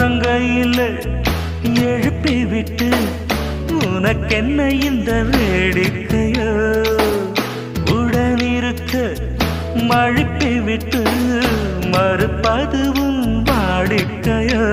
உள்ளங்கையில் எழுப்பி விட்டு உனக்கென்ன இந்த வேடிக்கையோ உடனிருக்க மழுப்பி விட்டு மறுப்பதுவும் வாடிக்கையோ